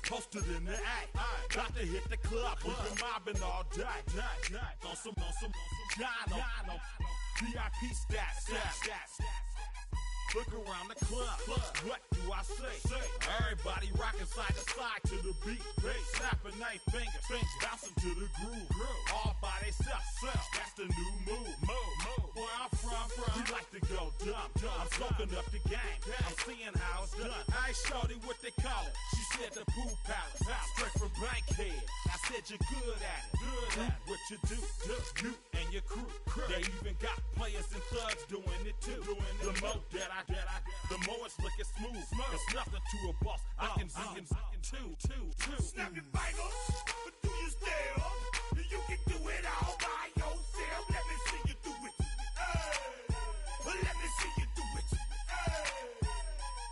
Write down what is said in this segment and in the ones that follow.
posted in the act. Got to hit the club, we've been mobbing all day. On some Jono, VIP stats. Look around the club, what do I say? Everybody rocking side to side to the beat. Snapping their fingers, bouncing to the groove. All by themselves, that's the new move. Where I'm from, we like to go dumb. I'm soaking up the game, I'm seeing how it's done. I ain't shorty what they call it. She said the pool palace, straight from Bankhead. I said you're good at it. What you do, you and your crew. They even got players and thugs doing it too. The more the more it's looking smooth. It's nothing to a boss. I can zing two. Snap your fingers, but do you still? You can do it all by yourself. Let me see you do it. Let me see you do it.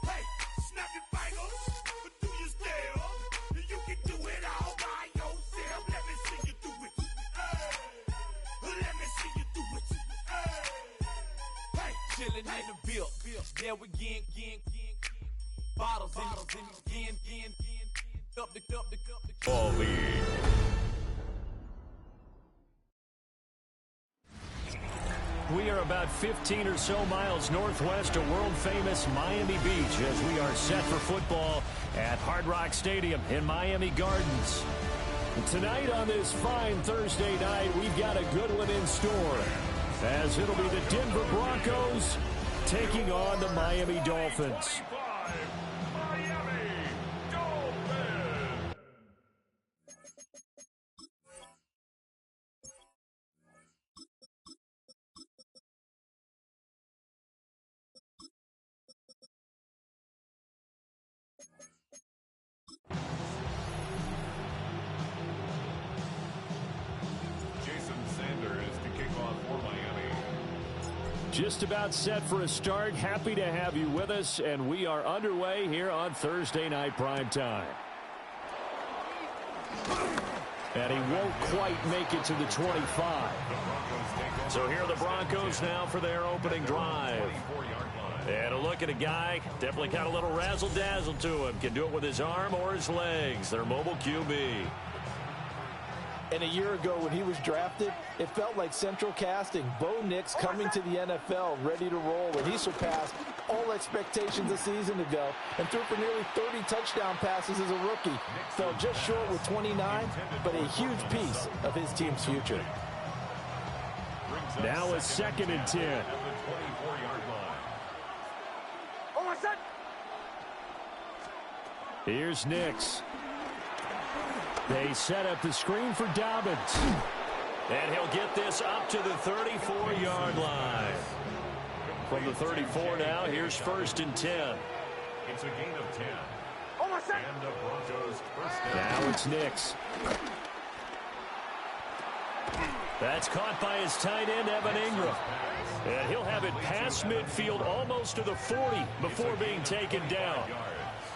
Hey, snap your fingers, but do you still? You can do it all by yourself. Let me see you do it. Let me see you do it. Hey, chillin' in the bill. There we again. Bottles in again. Up the Ball lead. We are about 15 or so miles northwest of world-famous Miami Beach as we are set for football at Hard Rock Stadium in Miami Gardens. And tonight on this fine Thursday night, we've got a good one in store, as it'll be the Denver Broncos taking on the Miami Dolphins. Just about set for a start. Happy to have you with us, and we are underway here on Thursday Night Prime Time. And he won't quite make it to the 25. So here are the Broncos now for their opening drive. And a look at a guy, definitely got a little razzle-dazzle to him. Can do it with his arm or his legs. Their mobile QB. And a year ago when he was drafted, it felt like central casting. Bo Nix coming to the NFL, ready to roll, and he surpassed all expectations a season ago and threw for nearly 30 touchdown passes as a rookie. Fell just short with 29, but a huge piece of his team's future. Now a 2nd and 10. Here's Nix. They set up the screen for Dobbins. And he'll get this up to the 34-yard line. From the 34 now, here's 1st and 10. it's a gain of 10. And the Broncos first down. Now it's Nix. That's caught by his tight end, Evan Ingram. And he'll have it past midfield almost to the 40 before being taken down.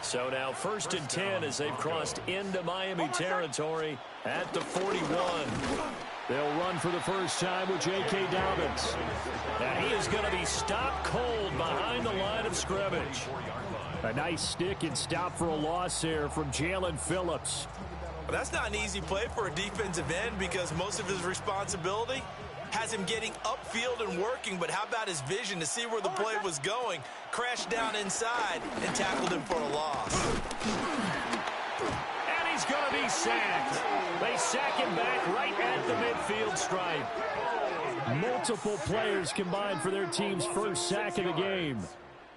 So now 1st and 10 as they've crossed into Miami territory at the 41. They'll run for the first time with J.K. Dobbins. And he is going to be stopped cold behind the line of scrimmage. A nice stick and stop for a loss there from Jalen Phillips. That's not an easy play for a defensive end because most of his responsibility has him getting upfield and working, but how about his vision to see where the play was going, crashed down inside, and tackled him for a loss. And he's going to be sacked. They sack him back right at the midfield stripe. Multiple players combined for their team's first sack of the game.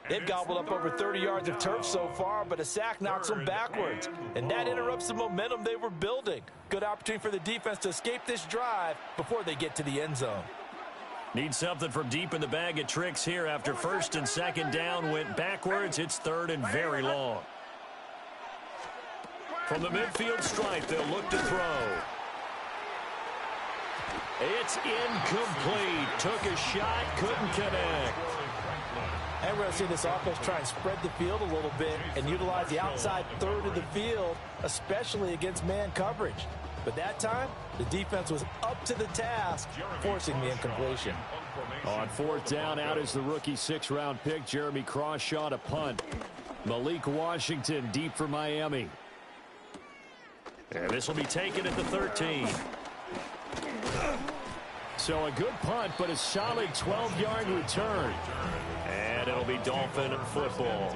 They've gobbled up over 30 yards of turf so far, but a sack knocks them backwards, and that interrupts the momentum they were building. Good opportunity for the defense to escape this drive before they get to the end zone. Need something from deep in the bag of tricks here after 1st and 2nd down went backwards. It's 3rd and very long. From the midfield stripe, they'll look to throw. It's incomplete. Took a shot, couldn't connect. And we're going to see this offense try and spread the field a little bit and utilize the outside third of the field, especially against man coverage. But that time, the defense was up to the task, forcing the incompletion. On 4th down, out is the rookie 6th-round pick, Jeremy Crawshaw, to punt. Malik Washington deep for Miami. And this will be taken at the 13. So a good punt, but a solid 12-yard return. And it'll be Dolphin football.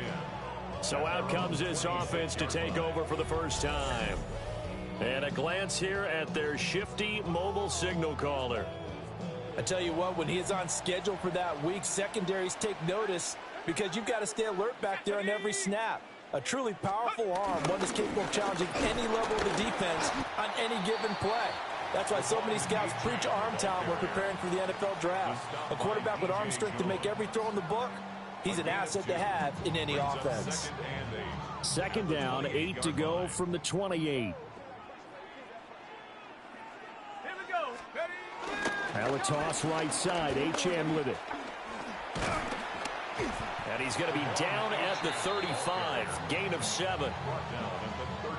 So out comes this offense to take over for the first time. And a glance here at their shifty mobile signal caller. I tell you what, when he is on schedule for that week, secondaries take notice because you've got to stay alert back there on every snap. A truly powerful arm, one that's capable of challenging any level of the defense on any given play. That's why so many scouts preach arm talent when preparing for the NFL draft. A quarterback with arm strength to make every throw in the book, he's an asset to have in any offense. Second down, 8 to go from the 28. Now a toss right side. HN with it. And he's going to be down at the 35. Gain of 7.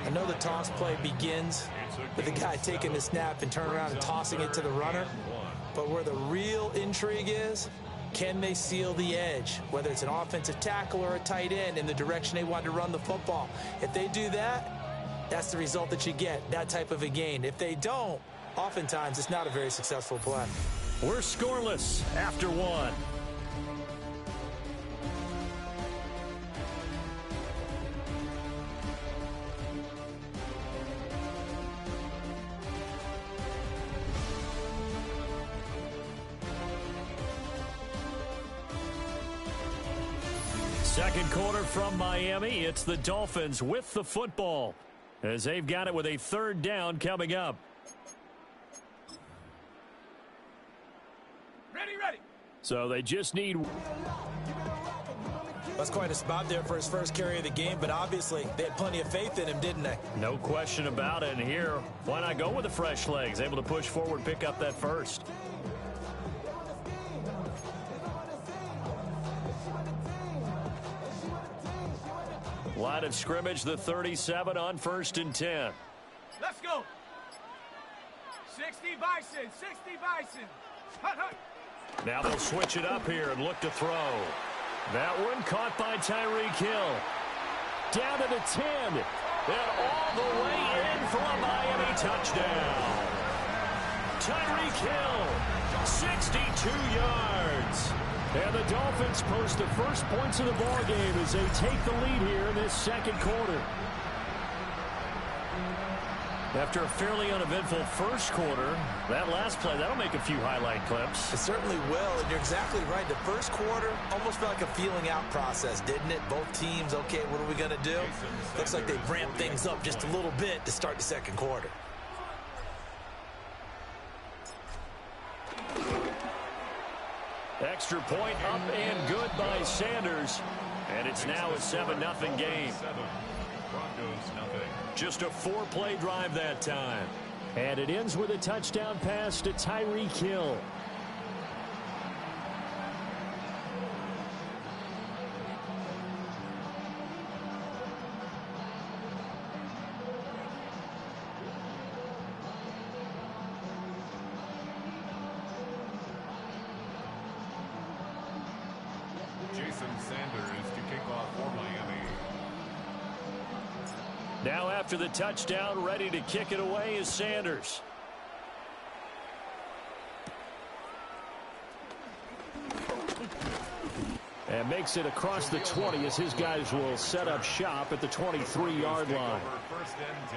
I know the toss play begins with the guy taking the snap and turning around and tossing it to the runner. But where the real intrigue is, can they seal the edge? Whether it's an offensive tackle or a tight end in the direction they want to run the football. If they do that, that's the result that you get, that type of a gain. If they don't, oftentimes it's not a very successful play. We're scoreless after 1. Second quarter from Miami. It's the Dolphins with the football as they've got it with a third down coming up. Ready. So they just need... That's quite a spot there for his first carry of the game, but obviously they had plenty of faith in him, didn't they? No question about it. And here, why not go with the fresh legs? Able to push forward, pick up that first. Line of scrimmage, the 37 on 1st and 10. Let's go. 60 Bison. Hut, hut. Now they'll switch it up here and look to throw. That one caught by Tyreek Hill. Down to the 10. And all the way in for a Miami touchdown. Tyreek Hill, 62 yards. And the Dolphins post the first points of the ball game as they take the lead here in this second quarter. After a fairly uneventful first quarter, that last play, that'll make a few highlight clips. It certainly will, and you're exactly right. The first quarter almost felt like a feeling out process, didn't it? Both teams, okay, what are we going to do? Looks like they've ramped things up just a little bit to start the second quarter. Extra point up and good by Sanders. And it's now a 7-0 game. Just a 4-play drive that time. And it ends with a touchdown pass to Tyreek Hill. Now after the touchdown, ready to kick it away is Sanders. And makes it across the 20 as his guys will set up shop at the 23-yard line.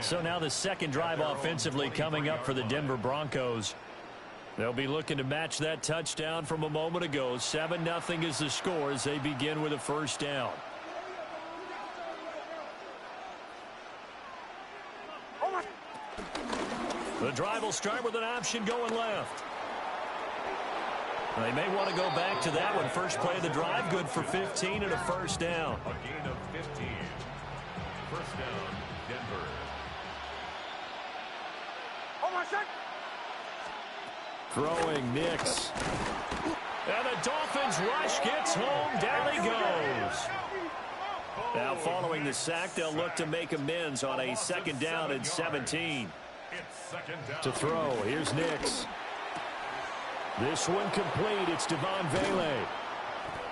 So now the second drive offensively coming up for the Denver Broncos. They'll be looking to match that touchdown from a moment ago. 7-0 is the score as they begin with a first down. The drive will start with an option going left. They may want to go back to that one. First play of the drive, good for 15 and a first down. A gain of 15. First down, Denver. Throwing Nix. And the Dolphins rush gets home. Down he goes. Now following the sack, they'll look to make amends on a second down and 17. To throw, here's Nix. This one complete, it's Devon Vele.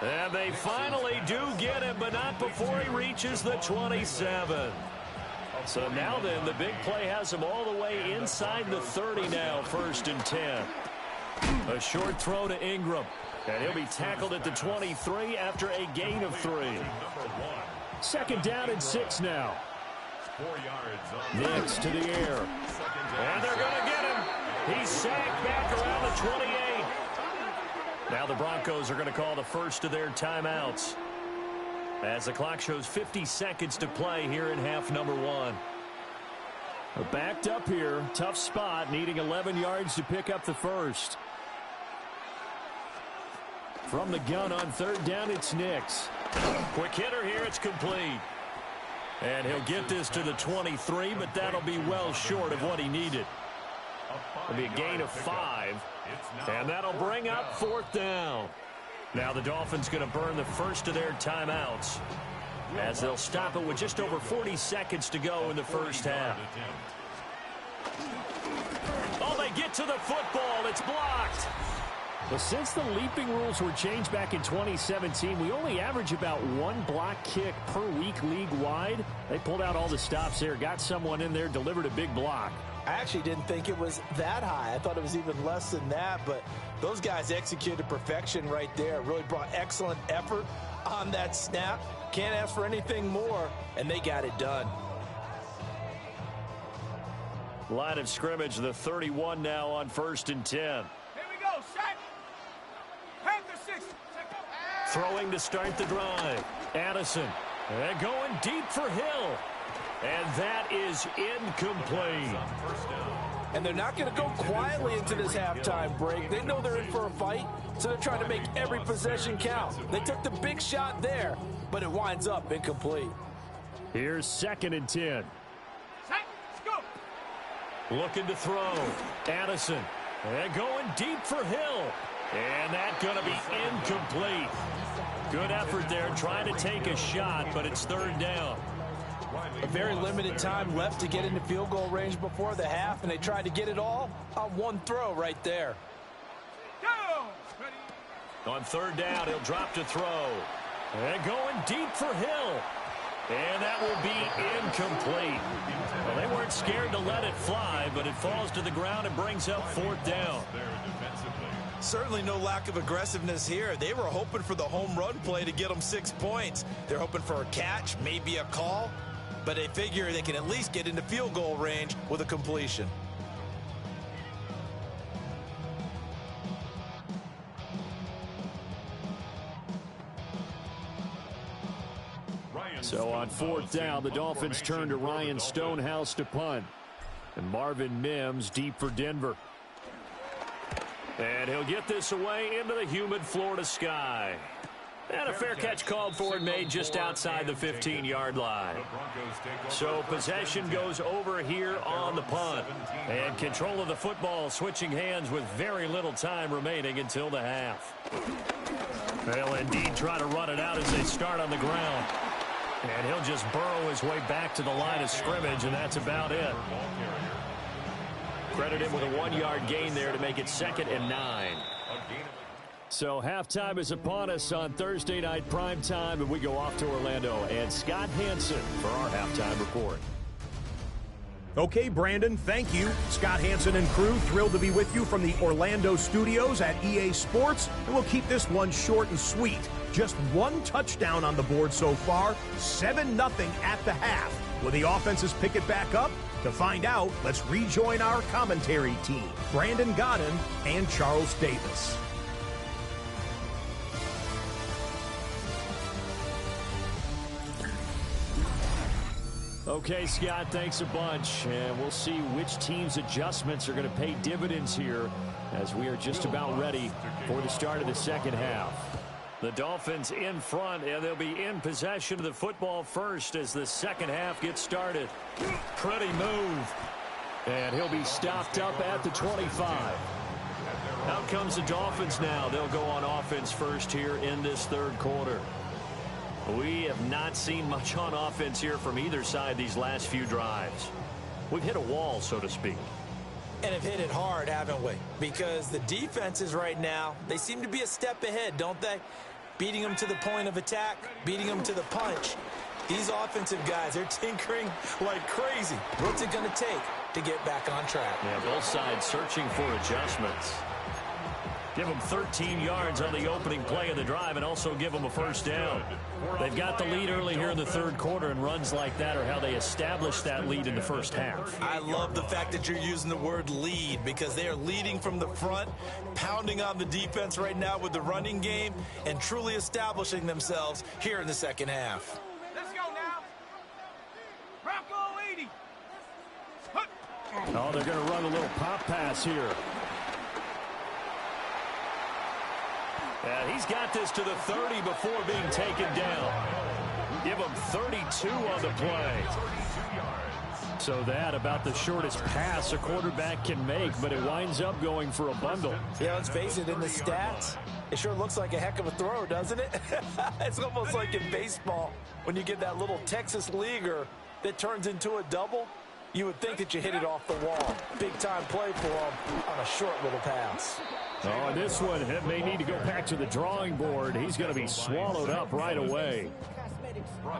And they finally do get him, but not before he reaches the 27. So now then, the big play has him all the way inside the 30 now, 1st and 10. A short throw to Ingram. And he'll be tackled at the 23 after a gain of 3. 2nd down and 6 now. Nix to the air. And they're going to get him. He's sacked back around the 28. Now the Broncos are going to call the first of their timeouts, as the clock shows 50 seconds to play here in half number 1. Backed up here. Tough spot, needing 11 yards to pick up the first. From the gun on 3rd down, it's Nix. Quick hitter here, it's complete. And he'll get this to the 23, but that'll be well short of what he needed. It'll be a gain of 5, and that'll bring up 4th down. Now the Dolphins going to burn the first of their timeouts, as they'll stop it with just over 40 seconds to go in the first half. Oh, they get to the football. It's blocked. Well, since the leaping rules were changed back in 2017, we only average about 1 block kick per week league-wide. They pulled out all the stops there, got someone in there, delivered a big block. I actually didn't think it was that high. I thought it was even less than that, but those guys executed perfection right there. Really brought excellent effort on that snap. Can't ask for anything more, and they got it done. Line of scrimmage, the 31 now on 1st and 10. Here we go, shot. Panther 6. Throwing to start the drive. Addison. And going deep for Hill. And that is incomplete. And they're not going to go quietly into this halftime break. They know they're in for a fight, so they're trying to make every possession count. They took the big shot there, but it winds up incomplete. Here's 2nd and 10. Looking to throw. Addison. And going deep for Hill. And that's going to be incomplete. Good effort there trying to take a shot, but it's 3rd down. A very limited time left to get into field goal range before the half, and they tried to get it all on 1 throw right there. On 3rd down, he'll drop to throw. And going deep for Hill. And that will be incomplete. Well, they weren't scared to let it fly, but it falls to the ground and brings up 4th down. Certainly no lack of aggressiveness here. They were hoping for the home run play to get them 6 points. They're hoping for a catch, maybe a call, but they figure they can at least get into field goal range with a completion. So on 4th down, the Dolphins turn to Ryan Stonehouse to punt. And Marvin Mims deep for Denver. And he'll get this away into the humid Florida sky. And a fair catch called for and made just outside the 15-yard line. So possession goes over here on the punt. And control of the football switching hands with very little time remaining until the half. They'll indeed try to run it out as they start on the ground. And he'll just burrow his way back to the line of scrimmage, and that's about it. Credit him with a 1-yard gain there to make it 2nd and 9. So halftime is upon us on Thursday night primetime, and we go off to Orlando. And Scott Hansen for our halftime report. Okay, Brandon, thank you. Scott Hansen and crew, thrilled to be with you from the Orlando studios at EA Sports. And we'll keep this one short and sweet. Just 1 touchdown on the board so far, 7-0 at the half. Will the offenses pick it back up? To find out, let's rejoin our commentary team, Brandon Godden and Charles Davis. Okay, Scott, thanks a bunch. And we'll see which team's adjustments are going to pay dividends here as we are just about ready for the start of the second half. The Dolphins in front, and they'll be in possession of the football first as the second half gets started. Pretty move. And he'll be stopped up at the 25. Out comes the Dolphins now. They'll go on offense first here in this 3rd quarter. We have not seen much on offense here from either side these last few drives. We've hit a wall, so to speak. And have hit it hard, haven't we? Because the defenses right now, they seem to be a step ahead, don't they? Beating them to the point of attack, beating them to the punch. These offensive guys, they're tinkering like crazy. What's it going to take to get back on track? Yeah, both sides searching for adjustments. Give them 13 yards on the opening play of the drive and also give them a first down. They've got the lead early here in the third quarter, and runs like that are how they establish that lead in the first half. I love the fact that you're using the word lead because they are leading from the front, pounding on the defense right now with the running game, and truly establishing themselves here in the second half. Let's go now. Bronco 80. Oh, they're going to run a little pop pass here. And he's got this to the 30 before being taken down. Give him 32 on the play. So that about the shortest pass a quarterback can make, but it winds up going for a bundle. Yeah, let's face it, in the stats, it sure looks like a heck of a throw, doesn't it? It's almost like in baseball when you get that little Texas leaguer that turns into a double. You would think that you hit it off the wall. Big-time play for him on a short little pass. Oh, and this one may need to go back to the drawing board. He's going to be swallowed up right away.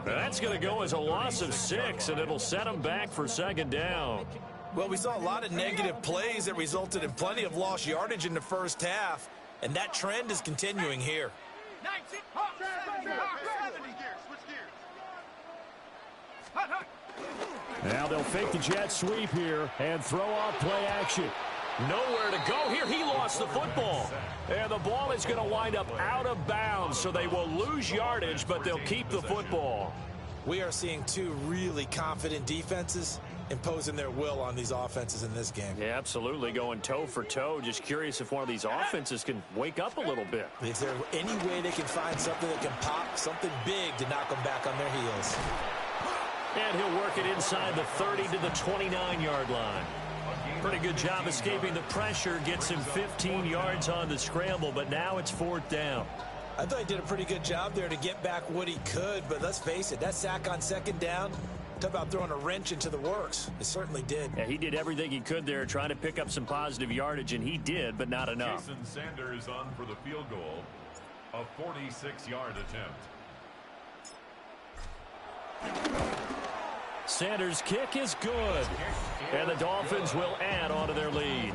That's going to go as a loss of 6, and it'll set him back for second down. Well, we saw a lot of negative plays that resulted in plenty of lost yardage in the first half, and that trend is continuing here. 19. Now they'll fake the jet sweep here and throw off play action. Nowhere to go here. He lost the football. And the ball is going to wind up out of bounds, so they will lose yardage, but they'll keep the football. We are seeing two really confident defenses imposing their will on these offenses in this game. Yeah, absolutely, going toe for toe. Just curious if one of these offenses can wake up a little bit. Is there any way they can find something that can pop, something big to knock them back on their heels? And he'll work it inside the 30 to the 29-yard line. Pretty good job escaping the pressure. Gets him 15 yards on the scramble, but now it's 4th down. I thought he did a pretty good job there to get back what he could, but let's face it, that sack on 2nd down, talk about throwing a wrench into the works. It certainly did. Yeah, he did everything he could there, trying to pick up some positive yardage, and he did, but not enough. Jason Sanders on for the field goal, a 46-yard attempt. Sanders' kick is good, and the Dolphins will add on to their lead.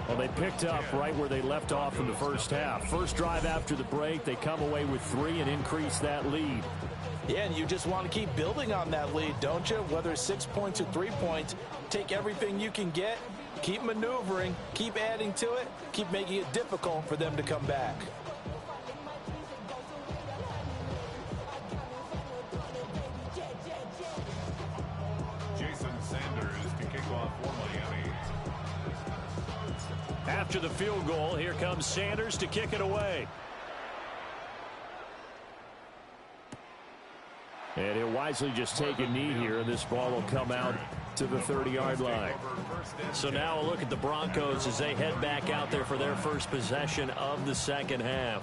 Well, they picked up right where they left off in the first half. First drive after the break, they come away with 3 and increase that lead. Yeah, and you just want to keep building on that lead, don't you? Whether it's 6 points or 3 points, take everything you can get, keep maneuvering, keep adding to it, keep making it difficult for them to come back. After the field goal, here comes Sanders to kick it away. And he'll wisely just take a knee here, and this ball will come out to the 30-yard line. So now a look at the Broncos as they head back out there for their first possession of the second half.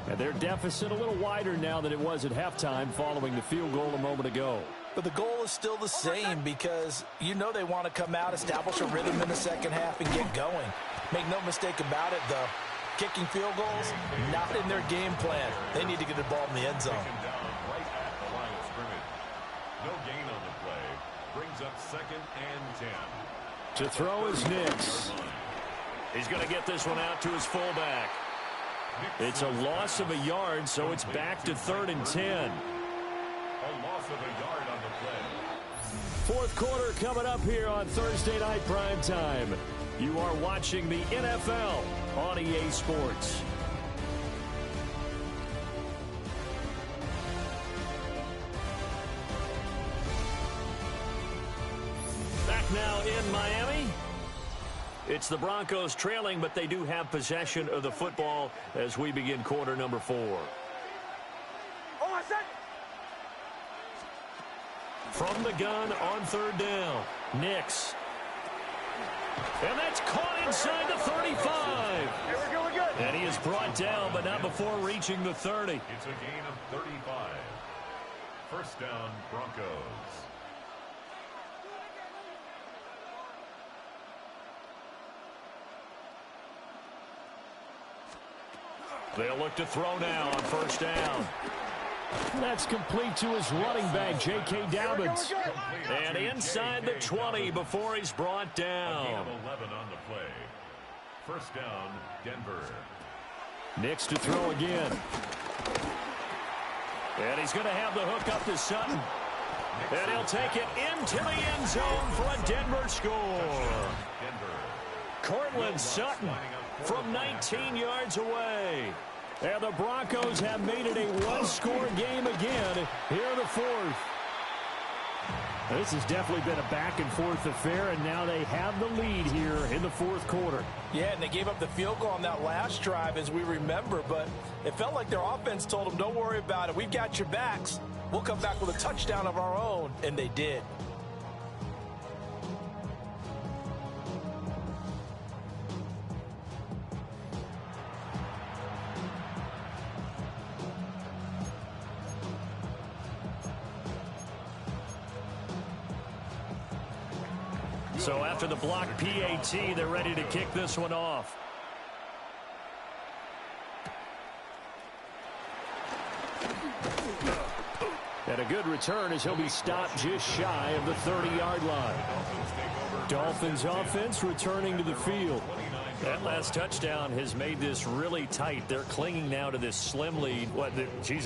And their deficit a little wider now than it was at halftime following the field goal a moment ago. But the goal is still the same because you know they want to come out, establish a rhythm in the second half, and get going. Make no mistake about it, though. Kicking field goals, not in their game plan. They need to get the ball in the end zone. Right at the line of scrimmage. No gain on the play. Brings up 2nd and 10. To throw is Nix. He's going to get this one out to his fullback. It's a loss of a yard, so it's back to 3rd and 10. A loss of a yard on the play. Fourth quarter coming up here on Thursday Night Primetime. You are watching the NFL on EA Sports. Back now in Miami. It's the Broncos trailing, but they do have possession of the football as we begin quarter number 4. From the gun on 3rd down, Nix. And that's caught inside the 35. And he is brought down, but not before reaching the 30. It's a gain of 35. First down, Broncos. They'll look to throw now on 1st down. That's complete to his running back, J.K. Dobbins. And inside the 20 before he's brought down. 11 on the play. First down, Denver. Nix to throw again. And he's going to have the hook up to Sutton. And he'll take it into the end zone for a Denver score. Cortland Sutton from 19 yards away. And the Broncos have made it a one-score game again here in the fourth. This has definitely been a back-and-forth affair, and now they have the lead here in the fourth quarter. Yeah, and they gave up the field goal on that last drive, as we remember, but it felt like their offense told them, don't worry about it. We've got your backs. We'll come back with a touchdown of our own, and they did. So after the block PAT, they're ready to kick this one off. And a good return as he'll be stopped just shy of the 30-yard line. Dolphins offense returning to the field. That last touchdown has made this really tight. They're clinging now to this slim lead.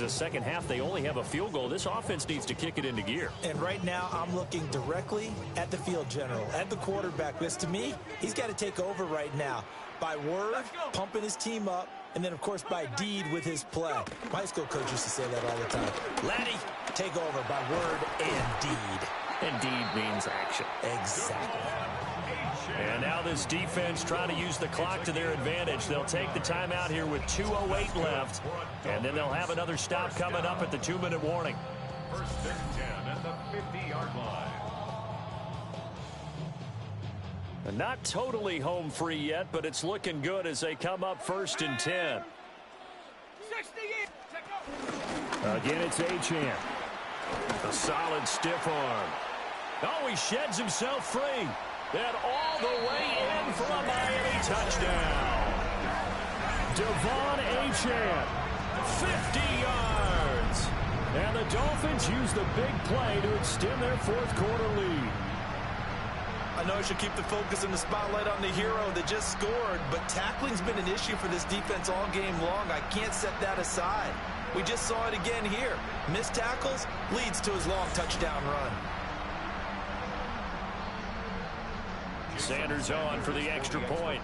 Second half, they only have a field goal. This offense needs to kick it into gear. And right now, I'm looking directly at the field general, at the quarterback. Because to me, he's got to take over right now. By word, pumping his team up, and then, of course, by deed with his play. My high school coach used to say that all the time. Laddie, take over by word and deed. And deed means action. Exactly. And now this defense trying to use the clock to their advantage. They'll take the timeout here with 2:08 left, and then they'll have another stop coming up at the 2-minute warning. First and 10 at the 50-yard line. And not totally home free yet, but it's looking good as they come up first and 10. Again, it's Achane. A solid stiff arm. Oh, he sheds himself free. And all the way in for a Miami touchdown. Devon Achane, 50 yards. And the Dolphins use the big play to extend their fourth quarter lead. I know I should keep the focus and the spotlight on the hero that just scored, but tackling's been an issue for this defense all game long. I can't set that aside. We just saw it again here. Missed tackles leads to his long touchdown run. Sanders on for the extra point.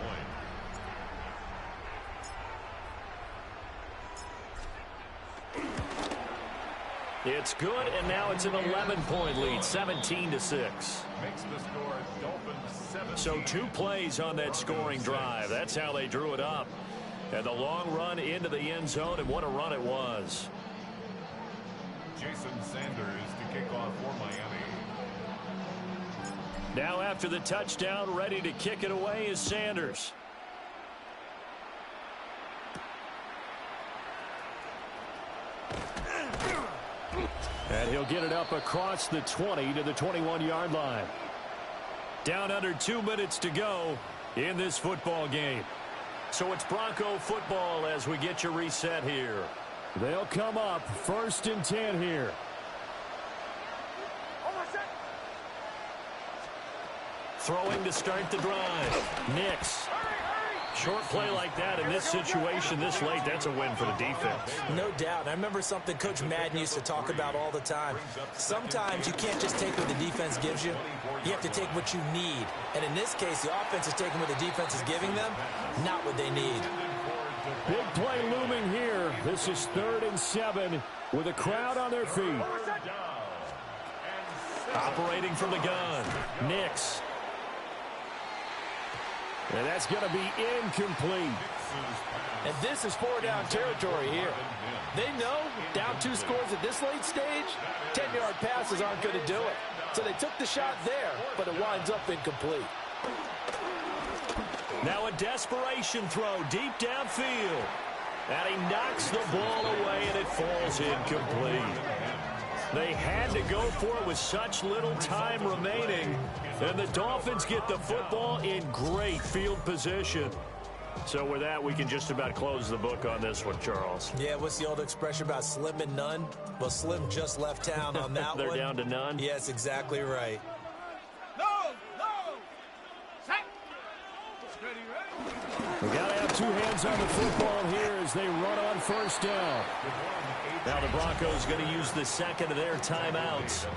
It's good, and now it's an 11-point lead, 17-6. Makes the score Dolphins 17. So 2 plays on that scoring drive. That's how they drew it up. And the long run into the end zone, and what a run it was. Jason Sanders to kick off for Miami. Now after the touchdown, ready to kick it away is Sanders. And he'll get it up across the 20 to the 21-yard line. Down under 2 minutes to go in this football game. So it's Bronco football as we get you reset here. They'll come up first and 10 here. Throwing to start the drive. Nix. Short play like that in this situation this late, that's a win for the defense. No doubt. I remember something Coach Madden used to talk about all the time. Sometimes you can't just take what the defense gives you. You have to take what you need. And in this case, the offense is taking what the defense is giving them, not what they need. Big play looming here. This is 3rd and 7 with a crowd on their feet. Operating from the gun. Nix. And that's going to be incomplete. And this is 4-down territory here. They know down 2 scores at this late stage, 10-yard passes aren't going to do it. So they took the shot there, but it winds up incomplete. Now a desperation throw deep downfield. And he knocks the ball away, and it falls incomplete. They had to go for it with such little time remaining. And the Dolphins get the football in great field position. So with that, we can just about close the book on this one, Charles. Yeah, what's the old expression about slim and none? Well, Slim just left town on that They're one. down to none? Yes, exactly right. We got to have two hands on the football here as they run on first down. Now the Broncos going to use the second of their timeouts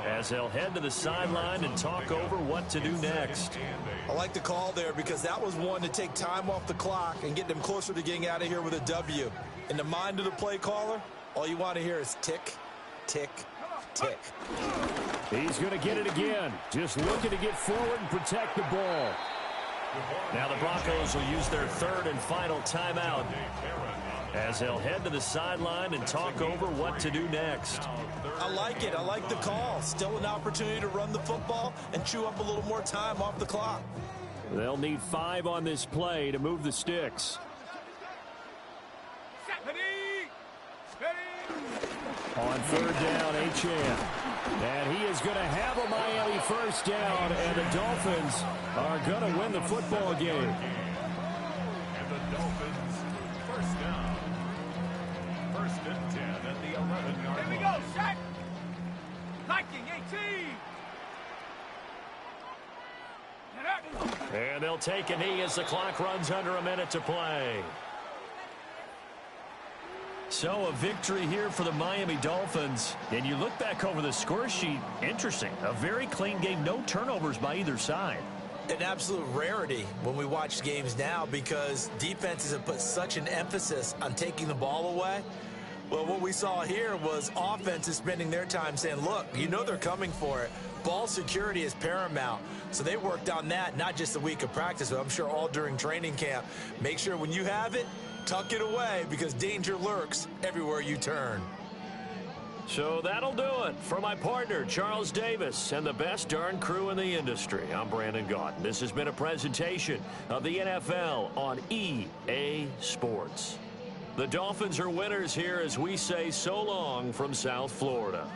as they'll head to the sideline and talk over what to do next. I like the call there because that was one to take time off the clock and get them closer to getting out of here with a W. In the mind of the play caller, all you want to hear is tick, tick, tick. He's going to get it again. Just looking to get forward and protect the ball. Now the Broncos will use their third and final timeout as they'll head to the sideline and talk over what to do next. I like it. I like the call. Still an opportunity to run the football and chew up a little more time off the clock. They'll need 5 on this play to move the sticks. On third down, Achane. And he is going to have a Miami first down, and the Dolphins are going to win the football game. And the Dolphins, first down. First and 10 at the 11-yard line. Here we go, Shaq. Liking 18. And they'll take a knee as the clock runs under a minute to play. So a victory here for the Miami Dolphins. And you look back over the score sheet, interesting. A very clean game, no turnovers by either side. An absolute rarity when we watch games now because defenses have put such an emphasis on taking the ball away. Well, what we saw here was offenses spending their time saying, look, you know they're coming for it. Ball security is paramount. So they worked on that, not just a week of practice, but I'm sure all during training camp. Make sure when you have it, tuck it away because danger lurks everywhere you turn. So that'll do it for my partner, Charles Davis, and the best darn crew in the industry. I'm Brandon Gaudin. This has been a presentation of the NFL on EA Sports. The Dolphins are winners here as we say so long from South Florida.